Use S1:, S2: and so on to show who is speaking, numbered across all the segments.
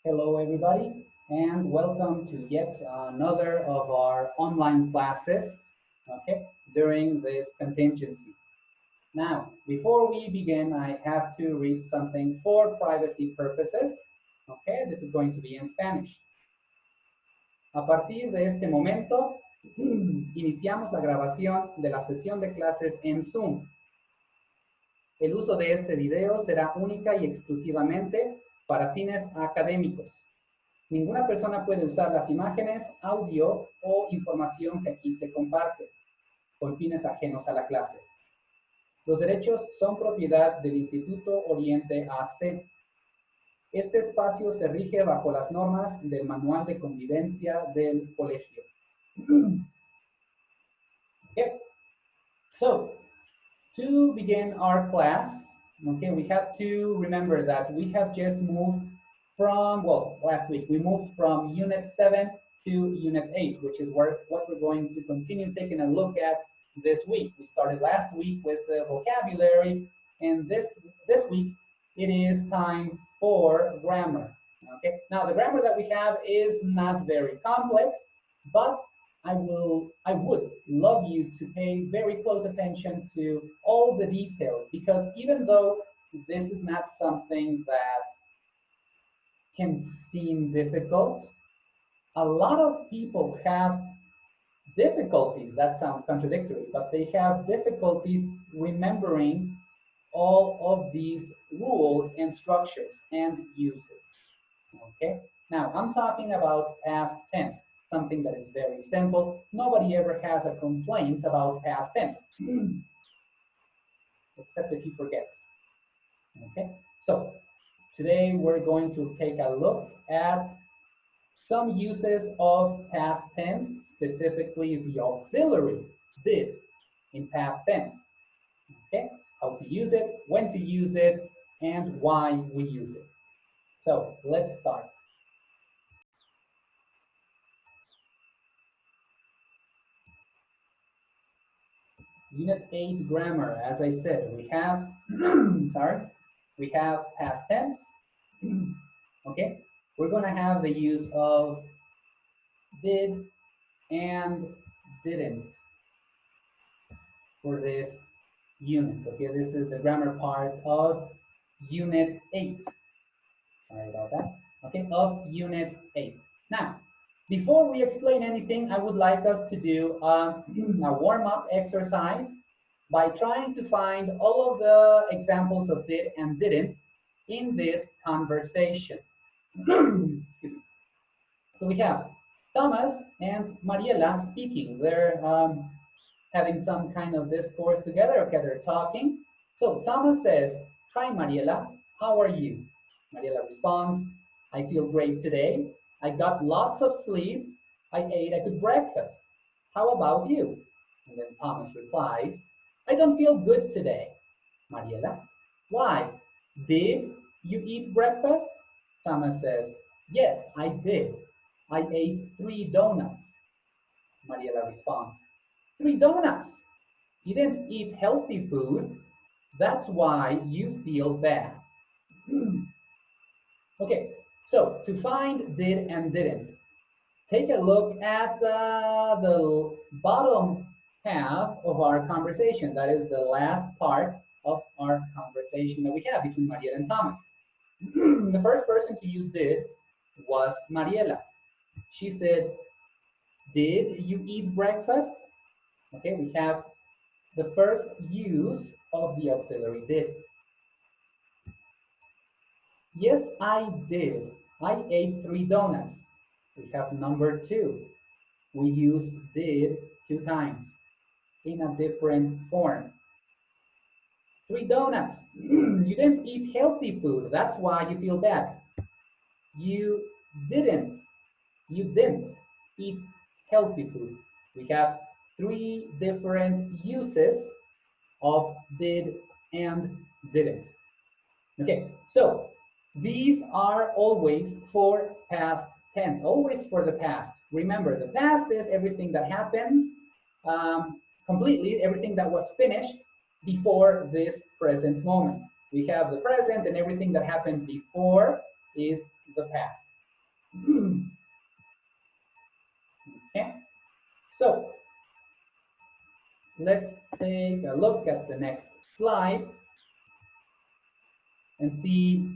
S1: Hello, everybody, and welcome to yet another of our online classes, okay, during this contingency. Now, before we begin, I have to read something for privacy purposes, okay, this is going to be in Spanish. A partir de este momento, iniciamos la grabación de la sesión de clases en Zoom. El uso de este video será única y exclusivamente para fines académicos. Ninguna persona puede usar las imágenes, audio o información que aquí se comparte con fines ajenos a la clase. Los derechos son propiedad del Instituto Oriente AC. Este espacio se rige bajo las normas del Manual de Convivencia del Colegio. Okay. So, to begin our class, okay, we have to remember that we have just moved from, well, last week, we moved from Unit 7 to Unit 8, which is what we're going to continue taking a look at this week. We started last week with the vocabulary, and this week, it is time for grammar, okay? Now, the grammar that we have is not very complex, but I would love you to pay very close attention to all the details, because even though this is not something that can seem difficult, a lot of people have difficulties. That sounds contradictory, but they have difficulties remembering all of these rules and structures and uses, okay? Now, I'm talking about past tense, something that is very simple. Nobody ever has a complaint about past tense, except if you forget, okay? So, today we're going to take a look at some uses of past tense, specifically the auxiliary did in past tense, okay? How to use it, when to use it, and why we use it. So let's start. Unit 8 grammar, as I said, we have, we have past tense, okay? We're gonna have the use of did and didn't for this unit, okay? This is the grammar part of Unit 8. Sorry about that. Okay, of Unit 8. Now, before we explain anything, I would like us to do a warm-up exercise by trying to find all of the examples of did and didn't in this conversation. Excuse me. So we have Thomas and Mariela speaking. They're having some kind of discourse together. Okay, they're talking. So Thomas says, "Hi, Mariela, how are you?" Mariela responds, "I feel great today. I got lots of sleep. I ate a good breakfast. How about you?" And then Thomas replies, "I don't feel good today." Mariela, "Why? Did you eat breakfast?" Thomas says, "Yes, I did. I ate 3 donuts." Mariela responds, "3 donuts? You didn't eat healthy food. That's why you feel bad." Okay, so to find did and didn't, take a look at the bottom half of our conversation. That is the last part of our conversation that we have between Mariela and Thomas. The first person to use did was Mariela. She said, "Did you eat breakfast?" Okay, we have the first use of the auxiliary did. "Yes, I did. I ate 3 donuts." We have number 2. We use did 2 times in a different form. 3 donuts. You didn't eat healthy food. That's why you feel bad. You didn't eat healthy food. We have 3 different uses of did and didn't. Okay, so these are always for past tense, always for the past. Remember, the past is everything that happened completely, everything that was finished before this present moment. We have the present, and everything that happened before is the past. Okay, so let's take a look at the next slide and see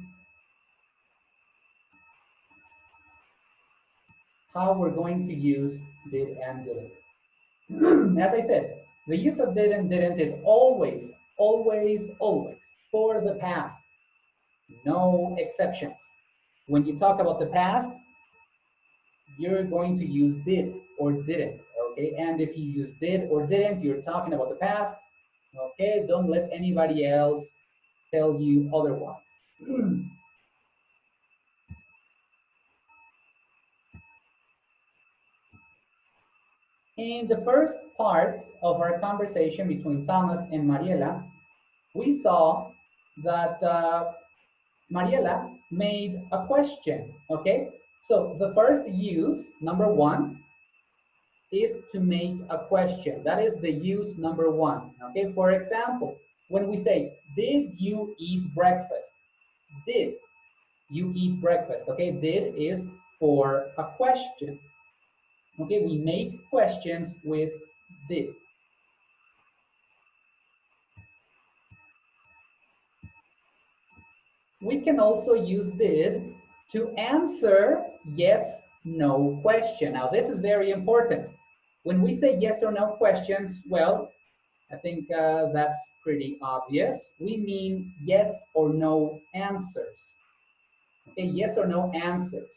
S1: how we're going to use did and didn't. As I said, the use of did and didn't is always, always, always for the past. No exceptions. When you talk about the past, you're going to use did or didn't, okay? And if you use did or didn't, you're talking about the past, okay? Don't let anybody else tell you otherwise. In the first part of our conversation between Thomas and Mariela, we saw that Mariela made a question, okay? So the first use, number one, is to make a question. That is the use number one, okay? For example, when we say, did you eat breakfast? Did you eat breakfast? Okay, did is for a question. Okay, we make questions with did. We can also use did to answer yes, no question. Now, this is very important. When we say yes or no questions, well, I think that's pretty obvious. We mean yes or no answers. Okay, yes or no answers.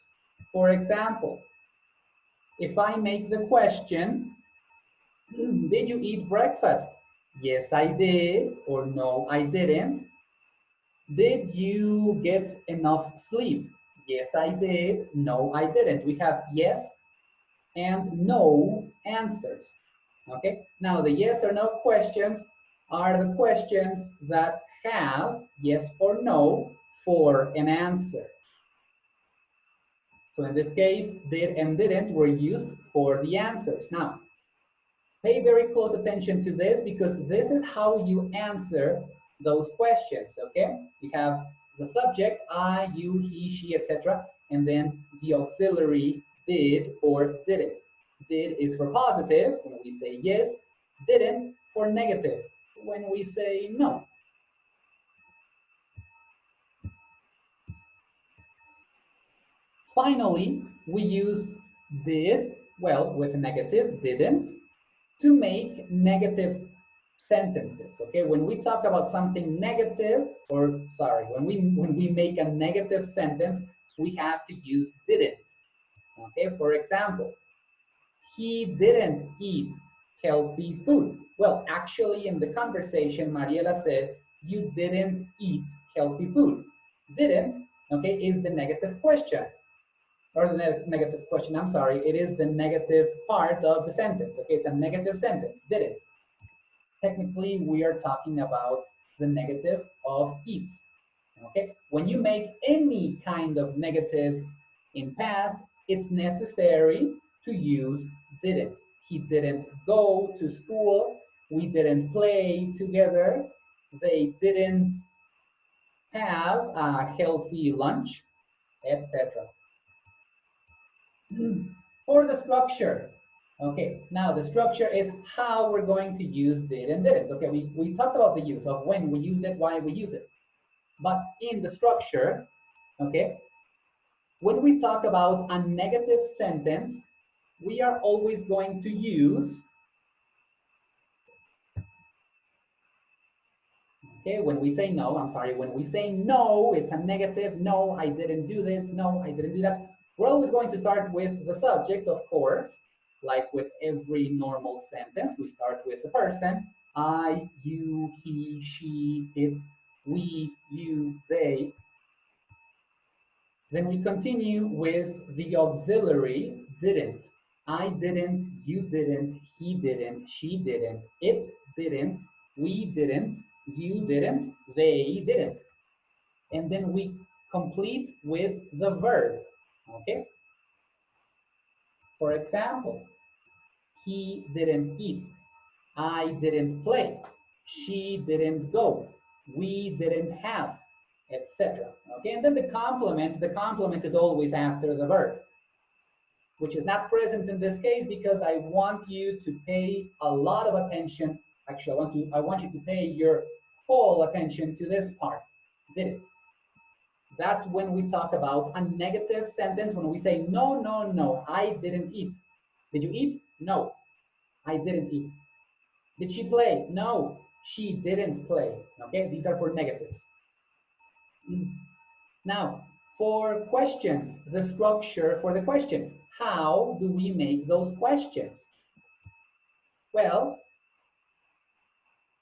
S1: For example, if I make the question, did you eat breakfast? Yes, I did, or no, I didn't. Did you get enough sleep? Yes, I did. No, I didn't. We have yes and no answers. Okay, now the yes or no questions are the questions that have yes or no for an answer. So in this case, did and didn't were used for the answers. Now, pay very close attention to this because this is how you answer those questions, okay? You have the subject, I, you, he, she, etc. And then the auxiliary did or didn't. Did is for positive when we say yes, didn't for negative when we say no. Finally, we use did, well, with a negative, didn't, to make negative sentences. Okay, when we talk about something negative, or sorry, when we make a negative sentence, we have to use didn't. Okay, for example, he didn't eat healthy food. Well, actually, in the conversation, Mariela said, you didn't eat healthy food. Didn't, okay, is the negative question. Or the negative question, I'm sorry, it is the negative part of the sentence. Okay, it's a negative sentence, didn't. Technically, we are talking about the negative of eat. Okay, when you make any kind of negative in past, it's necessary to use didn't. He didn't go to school. We didn't play together. They didn't have a healthy lunch, etc. For the structure, okay, now the structure is how we're going to use did and didn't. Okay, we talked about the use of when we use it, why we use it. But in the structure, okay, when we talk about a negative sentence, we are always going to use, okay, when we say no, I'm sorry, when we say no, it's a negative, no, I didn't do this, no, I didn't do that. We're always going to start with the subject, of course, like with every normal sentence. We start with the person, I, you, he, she, it, we, you, they. Then we continue with the auxiliary didn't. I didn't, you didn't, he didn't, she didn't, it didn't, we didn't, you didn't, they didn't. And then we complete with the verb, okay? For example, he didn't eat, I didn't play, she didn't go, we didn't have, etc. Okay, and then the complement is always after the verb. which is not present in this case because I want you to pay a lot of attention. Actually, I want you to pay your whole attention to this part. Did it? That's when we talk about a negative sentence, when we say, no, no, no, I didn't eat. Did you eat? No, I didn't eat. Did she play? No, she didn't play. Okay, these are for negatives. Now, for questions, the structure for the question. How do we make those questions? Well,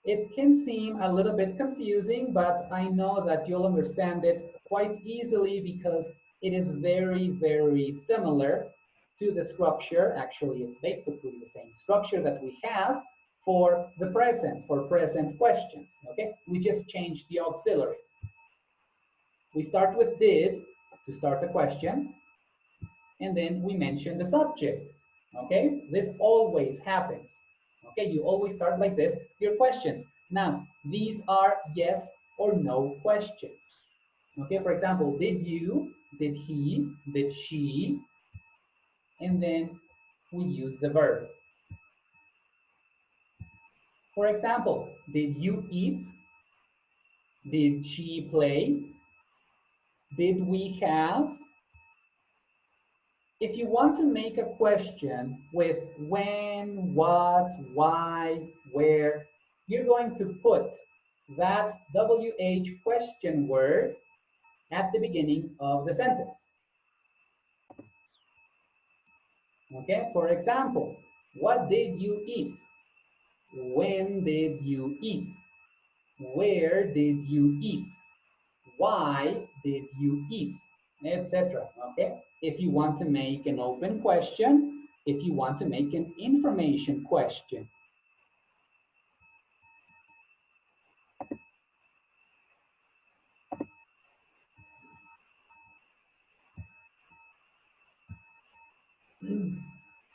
S1: it can seem a little bit confusing, but I know that you'll understand it quite easily because it is very, very similar to the structure. Actually, it's basically the same structure that we have for the present, for present questions, okay? We just changed the auxiliary. We start with did to start the question, and then we mention the subject, okay? This always happens, okay? You always start like this, your questions. Now, these are yes or no questions, okay? For example, did you, did he, did she, and then we use the verb. For example, did you eat? Did she play? Did we have? If you want to make a question with when, what, why, where, you're going to put that WH question word at the beginning of the sentence. Okay, for example, what did you eat? When did you eat? Where did you eat? Why did you eat? Etc. Okay, if you want to make an open question, if you want to make an information question.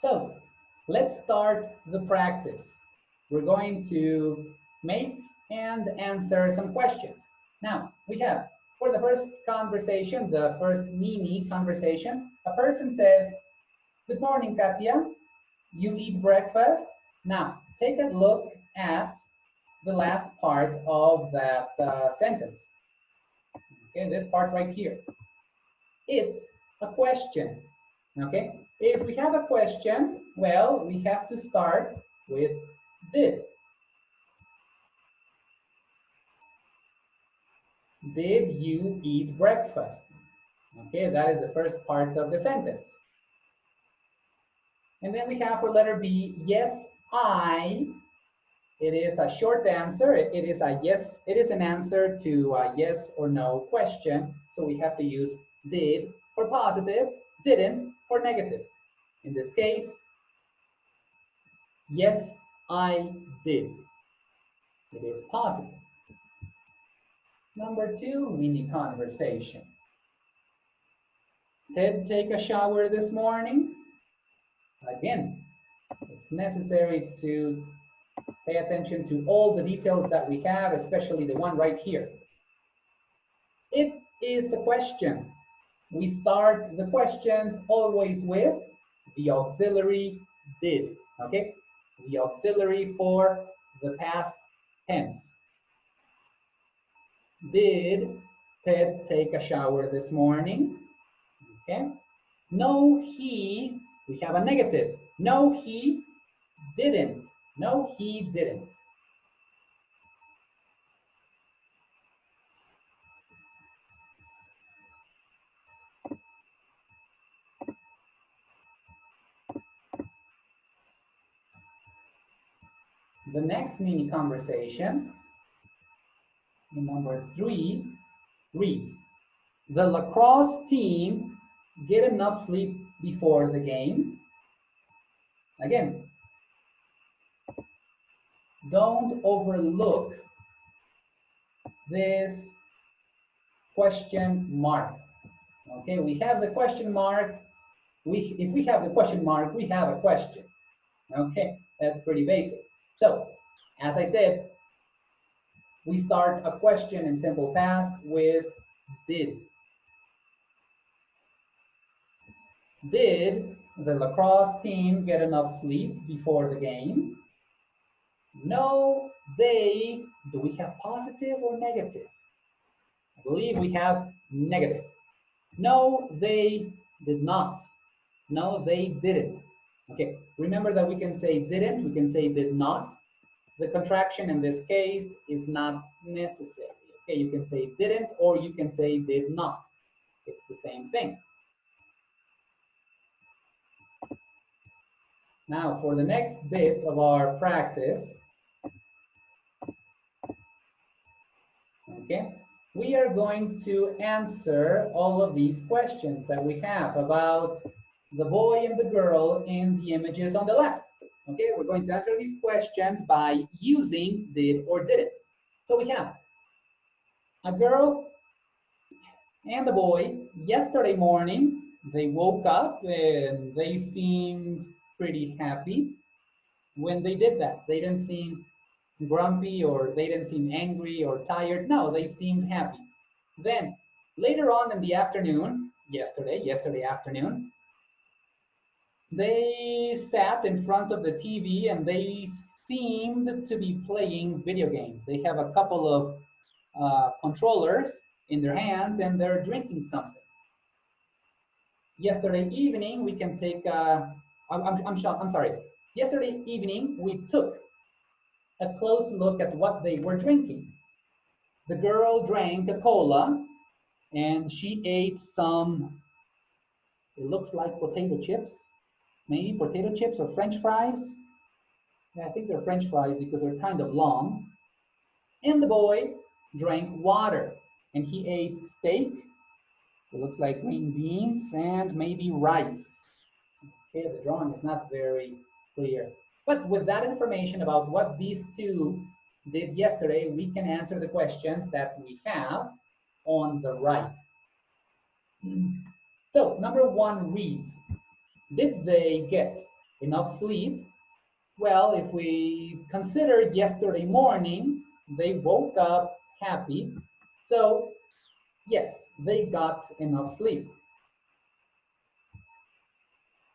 S1: So let's start the practice. We're going to make and answer some questions. Now, we have, for the first conversation, the first mini conversation, a person says, good morning, Katia. You eat breakfast? Now, take a look at the last part of that sentence. Okay, this part right here. It's a question. Okay, if we have a question, well, we have to start with did. Did you eat breakfast? Okay, that is the first part of the sentence. And then we have for letter B, yes, I. It is a short answer. It is a yes. It is an answer to a yes or no question. So we have to use did for positive, didn't for negative. In this case, yes, I did. It is positive. Number 2, mini conversation. Ted take a shower this morning? Again, it's necessary to pay attention to all the details that we have, especially the one right here. It is a question. We start the questions always with the auxiliary did, okay? The auxiliary for the past tense. Did Ted take a shower this morning? Okay. No, he, we have a negative. No, he didn't. No, he didn't. The next mini conversation, number 3, reads, the lacrosse team get enough sleep before the game? Again, don't overlook this question mark. Okay, we have the question mark. If we have the question mark, we have a question. Okay, that's pretty basic. So, as I said, we start a question in simple past with did. Did the lacrosse team get enough sleep before the game? No, they, do we have positive or negative? I believe we have negative. No, they did not. No, they didn't. Okay, remember that we can say didn't, we can say did not. The contraction in this case is not necessary. Okay, you can say didn't or you can say did not. It's the same thing. Now, for the next bit of our practice, okay, we are going to answer all of these questions that we have about the boy and the girl in the images on the left. Okay, we're going to answer these questions by using did or didn't. So we have a girl and a boy yesterday morning. They woke up and they seemed pretty happy when they did that. They didn't seem grumpy or they didn't seem angry or tired. No, they seemed happy. Then later on in the afternoon, yesterday afternoon, they sat in front of the TV and they seemed to be playing video games. They have a couple of controllers in their hands and they're drinking something. Yesterday evening, we can take, I'm sorry. Yesterday evening, we took a close look at what they were drinking. The girl drank a cola and she ate some, it looks like potato chips, maybe potato chips or French fries. Yeah, I think they're French fries because they're kind of long. And the boy drank water and he ate steak. It looks like green beans and maybe rice. Okay, the drawing is not very clear. But with that information about what these two did yesterday, we can answer the questions that we have on the right. So number one reads, did they get enough sleep? Well, if we consider yesterday morning, they woke up happy. So yes, they got enough sleep.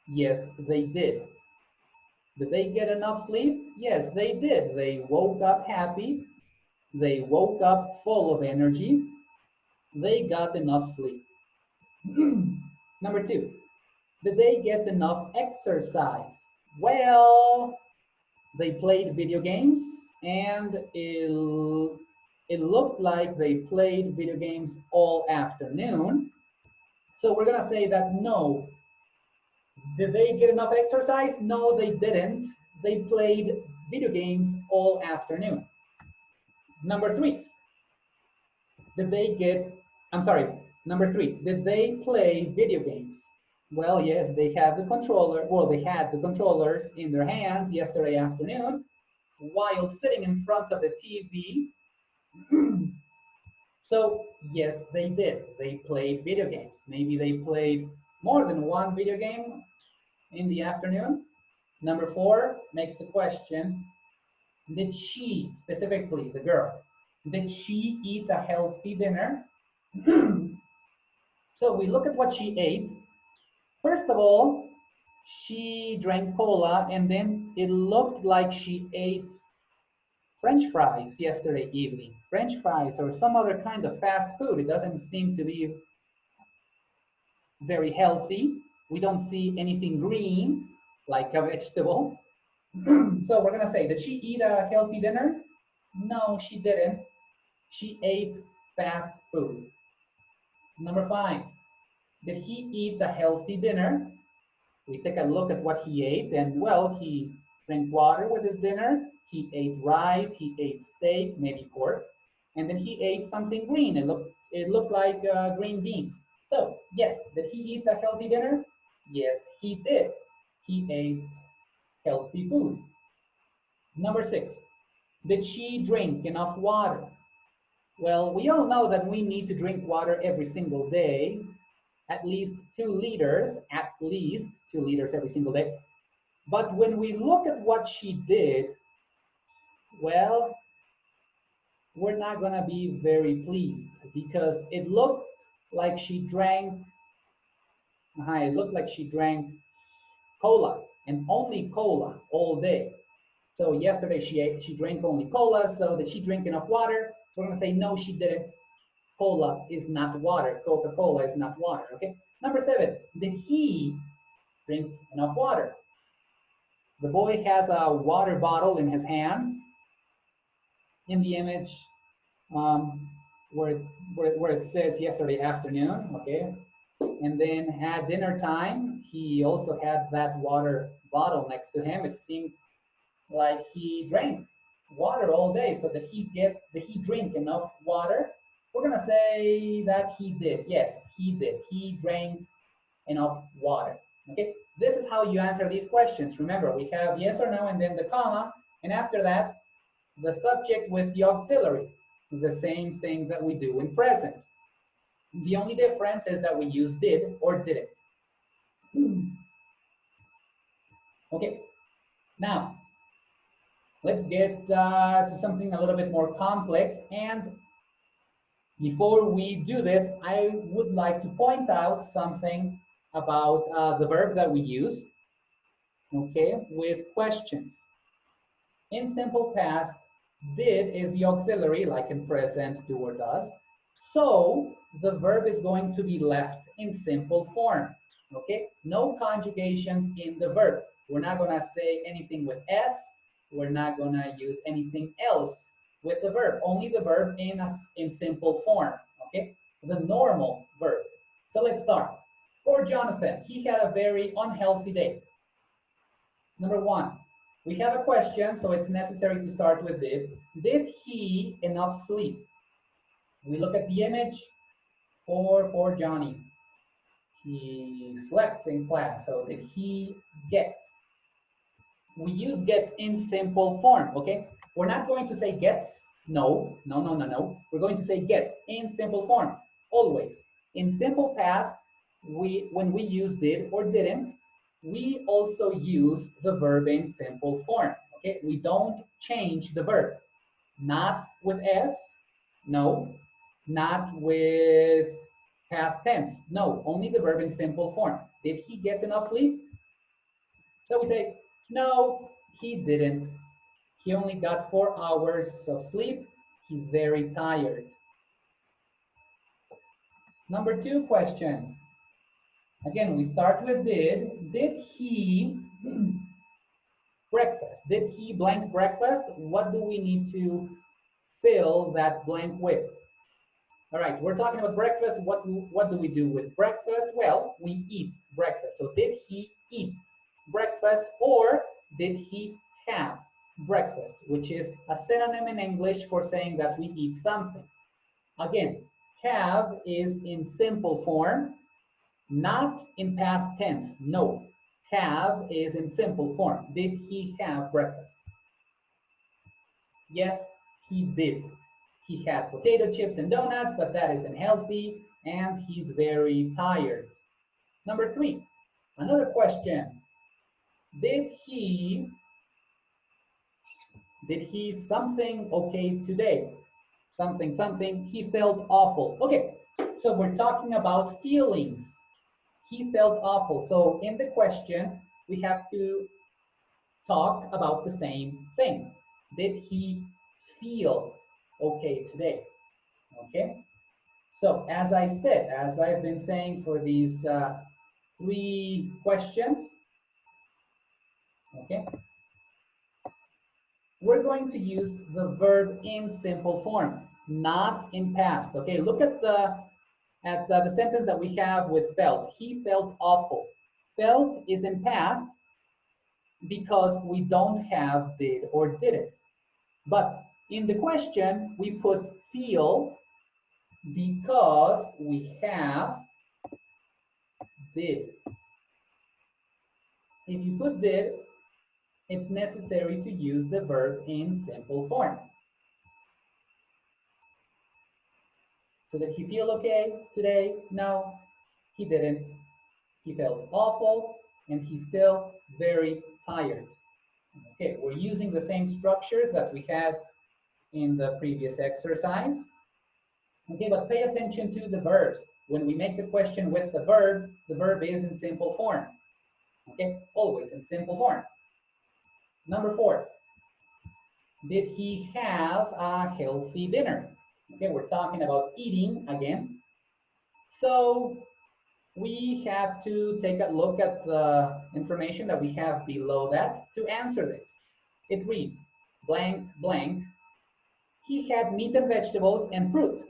S1: Yes, they did. Did they get enough sleep? Yes, they did. They woke up happy. They woke up full of energy. They got enough sleep. Number two, did they get enough exercise? Well, they played video games and it looked like they played video games all afternoon. So we're gonna say that no. Did they get enough exercise? No, they didn't. They played video games all afternoon. Number three, did they get, I'm sorry, number three, did they play video games? Well, yes, they have the controller, well, they had the controllers in their hands yesterday afternoon while sitting in front of the TV. So yes, they did. They played video games. Maybe they played more than one video game in the afternoon. Number four makes the question, did she, specifically the girl, did she eat a healthy dinner? So we look at what she ate. First of all, she drank cola and then it looked like she ate French fries yesterday evening. French fries or some other kind of fast food. It doesn't seem to be very healthy. We don't see anything green like a vegetable. So we're gonna say, did she eat a healthy dinner? No, she didn't. She ate fast food. Number five, did he eat a healthy dinner? We take a look at what he ate and well, he drank water with his dinner. He ate rice, he ate steak, maybe pork, and then he ate something green. It looked like green beans. So yes, did he eat a healthy dinner? Yes, he did. He ate healthy food. Number six, did she drink enough water? Well, we all know that we need to drink water every single day, at least 2 liters, every single day. But when we look at what she did, well, we're not gonna be very pleased because it looked like she drank cola and only cola all day. So yesterday she drank only cola, so did she drink enough water? So we're gonna say no, she didn't. Cola is not water. Coca-Cola is not water, okay? Number 7, did he drink enough water? The boy has a water bottle in his hands. In the image, um, where it says yesterday afternoon, okay? And then at dinner time, he also had that water bottle next to him. It seemed like he drank water all day. So did he drink enough water? We're gonna say that he did. Yes, he did. He drank enough water. Okay, this is how you answer these questions. Remember, we have yes or no and then the comma, and after that, the subject with the auxiliary. The same thing that we do in present. The only difference is that we use did or didn't. Okay, now let's get to something a little bit more complex. And before we do this, I would like to point out something about the verb that we use, okay, with questions. In simple past, did is the auxiliary, like in present, do or does. So the verb is going to be left in simple form, okay? No conjugations in the verb. We're not gonna say anything with S. We're not gonna use anything else with the verb, only the verb in simple form, okay? The normal verb. So let's start. For Jonathan, he had a very unhealthy day. Number 1, we have a question, so it's necessary to start with did. Did he enough sleep? We look at the image for Johnny. He slept in class, so did he get? We use get in simple form, okay? We're not going to say gets. No. We're going to say get in simple form, always. In simple past, when we use did or didn't, we also use the verb in simple form, okay? We don't change the verb. Not with S, no. Not with past tense, no. Only the verb in simple form. Did he get enough sleep? So we say, no, he didn't. He only got 4 hours of sleep. He's very tired. Number 2 question. Again, we start with did. Did he breakfast? Did he blank breakfast? What do we need to fill that blank with? All right, we're talking about breakfast. What do we do with breakfast? Well, we eat breakfast. So did he eat breakfast or did he have breakfast, which is a synonym in English for saying that we eat something. Again, have is in simple form, not in past tense. No, have is in simple form. Did he have breakfast? Yes, he did. He had potato chips and donuts, but that isn't healthy, and he's very tired. Number 3, another question. Did he something okay today? Something, he felt awful. Okay, so we're talking about feelings. He felt awful. So in the question, we have to talk about the same thing. Did he feel okay today? Okay, so as I said, as I've been saying for these 3 questions, okay, we're going to use the verb in simple form, not in past. Okay, look at the sentence that we have with felt. He felt awful. Felt is in past because we don't have did or didn't. But in the question, we put feel because we have did. If you put did, it's necessary to use the verb in simple form. So did he feel okay today? No, he didn't. He felt awful and he's still very tired. Okay, we're using the same structures that we had in the previous exercise. Okay, but pay attention to the verbs. When we make the question with the verb is in simple form. Okay, always in simple form. Number 4, did he have a healthy dinner? Okay, we're talking about eating again. So we have to take a look at the information that we have below that to answer this. It reads, blank, blank, he had meat and vegetables and fruit.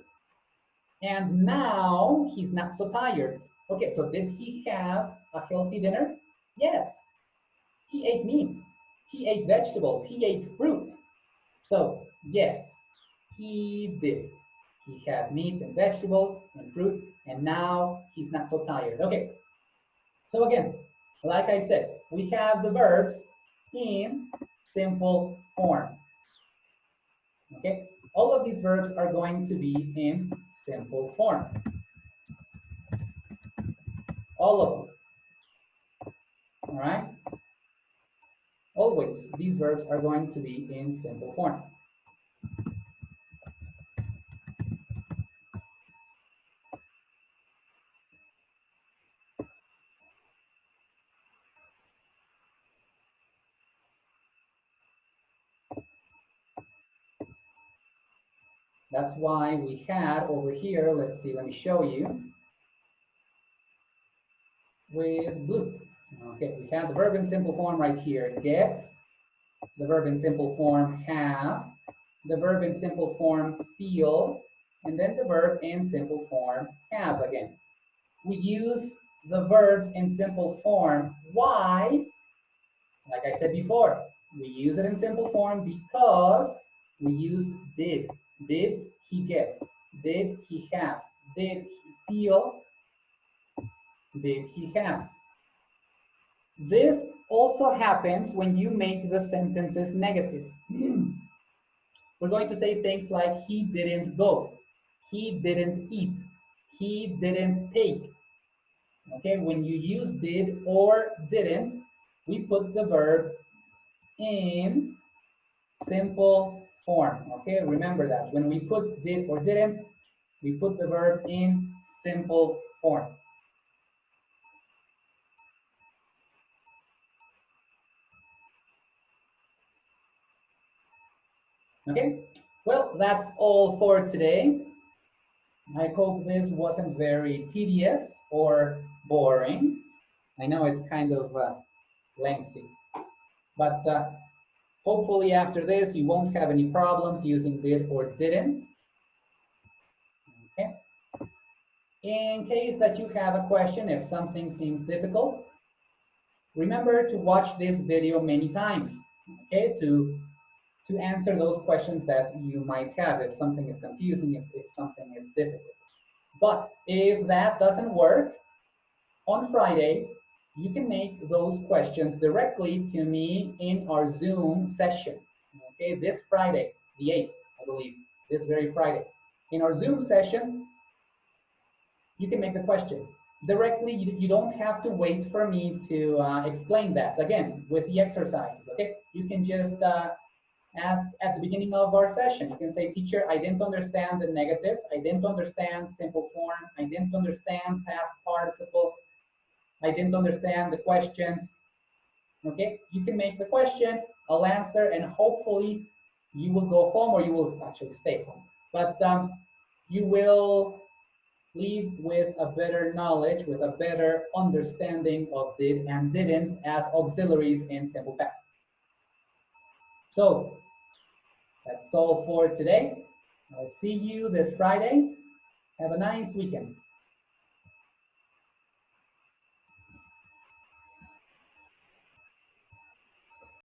S1: And now he's not so tired. Okay, so did he have a healthy dinner? Yes. He ate meat. He ate vegetables. He ate fruit. So, yes, he did. He had meat and vegetables and fruit, and now he's not so tired. Okay, so again, like I said, we have the verbs in simple form. Okay, all of these verbs are going to be in simple form. All of them. All right? Always, these verbs are going to be in simple form. That's why we had over here, let's see, let me show you, with blue. Okay, we have the verb in simple form right here, get, the verb in simple form, have, the verb in simple form, feel, and then the verb in simple form, have again. We use the verbs in simple form. Why? Like I said before, we use it in simple form because we used did. Did he get? Did he have? Did he feel? Did he have? This also happens when you make the sentences negative. We're going to say things like he didn't go, he didn't eat, he didn't take. Okay, when you use did or didn't, we put the verb in simple form. Okay, remember that. When we put did or didn't, we put the verb in simple form. Okay, well, that's all for today. I hope this wasn't very tedious or boring. I know it's kind of lengthy, but hopefully after this you won't have any problems using did or didn't. Okay. In case that you have a question, if something seems difficult, remember to watch this video many times, okay, to answer those questions that you might have if something is confusing, if something is difficult. But if that doesn't work, on Friday, you can make those questions directly to me in our Zoom session. Okay, this Friday, the 8th, I believe, this very Friday. In our Zoom session, you can make the question directly. You don't have to wait for me to explain that. Again, with the exercises, okay? You can just ask at the beginning of our session. You can say, teacher, I didn't understand the negatives. I didn't understand simple form. I didn't understand past participle. I didn't understand the questions. Okay, you can make the question, I'll answer, and hopefully you will go home, or you will actually stay home. But you will leave with a better knowledge, with a better understanding of did and didn't as auxiliaries in simple past. So that's all for today. I'll see you this Friday. Have a nice weekend.